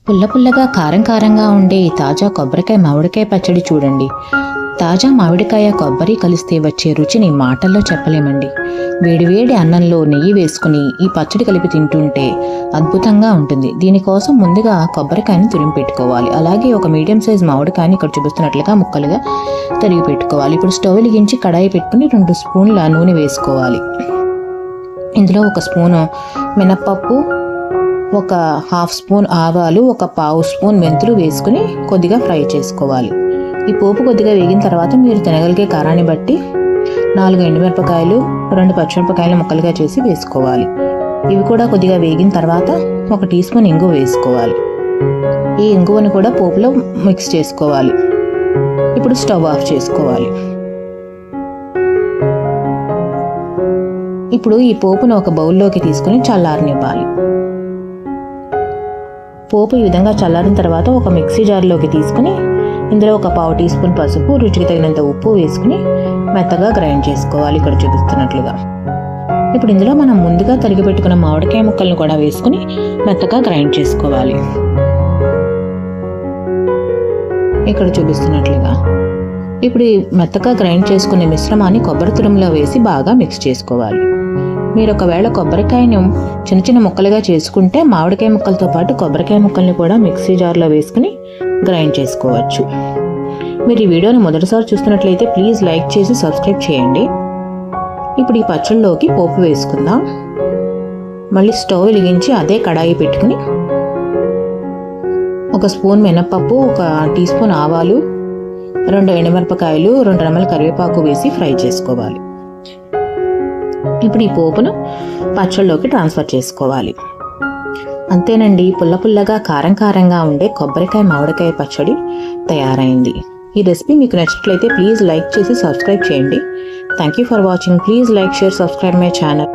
పుల్ల పుల్లగా కారం కారంగా ఉండే ఈ తాజా కొబ్బరికాయ మామిడికాయ పచ్చడి చూడండి. తాజా మామిడికాయ కొబ్బరి కలిస్తే వచ్చే రుచిని మాటల్లో చెప్పలేమండి. వేడివేడి అన్నంలో నెయ్యి వేసుకుని ఈ పచ్చడి కలిపి తింటుంటే అద్భుతంగా ఉంటుంది. దీనికోసం ముందుగా కొబ్బరికాయని తురిమి పెట్టుకోవాలి. అలాగే ఒక మీడియం సైజ్ మామిడికాయని ఇక్కడ చూపిస్తున్నట్లుగా ముక్కలుగా తరిగి పెట్టుకోవాలి. ఇప్పుడు స్టవ్ వెలిగించి కడాయి పెట్టుకుని 2 స్పూన్ల నూనె వేసుకోవాలి. ఇందులో 1 స్పూను మినప్పప్పు, 1/2 స్పూన్ ఆవాలు, 1/4 స్పూన్ మెంతులు వేసుకుని కొద్దిగా ఫ్రై చేసుకోవాలి. ఈ పోపు కొద్దిగా వేగిన తర్వాత మీరు తినగలిగే కారాన్ని బట్టి 4 ఎండుమిరపకాయలు, 2 పచ్చిమిరపకాయలు ముక్కలుగా చేసి వేసుకోవాలి. ఇవి కూడా కొద్దిగా వేగిన తర్వాత 1 టీ స్పూన్ ఇంగువ వేసుకోవాలి. ఈ ఇంగువను కూడా పోపులో మిక్స్ చేసుకోవాలి. ఇప్పుడు స్టవ్ ఆఫ్ చేసుకోవాలి. ఇప్పుడు ఈ పోపును ఒక బౌల్లోకి తీసుకుని చల్లారనివ్వాలి. పోపు ఈ విధంగా చల్లారిన తర్వాత ఒక మిక్సీ జార్లోకి తీసుకుని ఇందులో 1/4 టీ స్పూన్ పసుపు, రుచికి తగినంత ఉప్పు వేసుకుని మెత్తగా గ్రైండ్ చేసుకోవాలి ఇక్కడ చూపిస్తున్నట్లుగా. ఇప్పుడు ఇందులో మనం ముందుగా తరిగి పెట్టుకున్న మామిడికాయ ముక్కలను కూడా వేసుకుని మెత్తగా గ్రైండ్ చేసుకోవాలి ఇక్కడ చూపిస్తున్నట్లుగా. ఇప్పుడు ఈ మెత్తగా గ్రైండ్ చేసుకునే మిశ్రమాన్ని కొబ్బరి తురుములో వేసి బాగా మిక్స్ చేసుకోవాలి. మీరు ఒకవేళ కొబ్బరికాయను చిన్న చిన్న ముక్కలుగా చేసుకుంటే మామిడికాయ ముక్కలతో పాటు కొబ్బరికాయ ముక్కల్ని కూడా మిక్సీ జార్లో వేసుకుని గ్రైండ్ చేసుకోవచ్చు. మీరు ఈ వీడియోని మొదటిసారి చూస్తున్నట్లయితే ప్లీజ్ లైక్ చేసి సబ్స్క్రైబ్ చేయండి. ఇప్పుడు ఈ పచ్చళ్ళలోకి పోపు వేసుకుందాం. మళ్ళీ స్టవ్ వెలిగించి అదే కడాయి పెట్టుకుని 1 స్పూన్ మినప్పప్పు, 1 టీ స్పూన్ ఆవాలు, 2 ఎండుమిరపకాయలు, 2 రెమ్మల కరివేపాకు వేసి ఫ్రై చేసుకోవాలి. ఇప్పుడు ఈ పోపును పచ్చళ్ళలోకి ట్రాన్స్ఫర్ చేసుకోవాలి. అంతేనండి, పుల్ల పుల్లగా కారం కారంగా ఉండే కొబ్బరికాయ మామిడికాయ పచ్చడి తయారైంది. ఈ రెసిపీ మీకు నచ్చినట్లయితే ప్లీజ్ లైక్ చేసి సబ్స్క్రైబ్ చేయండి. Thank you for watching. Please like, share, subscribe my channel.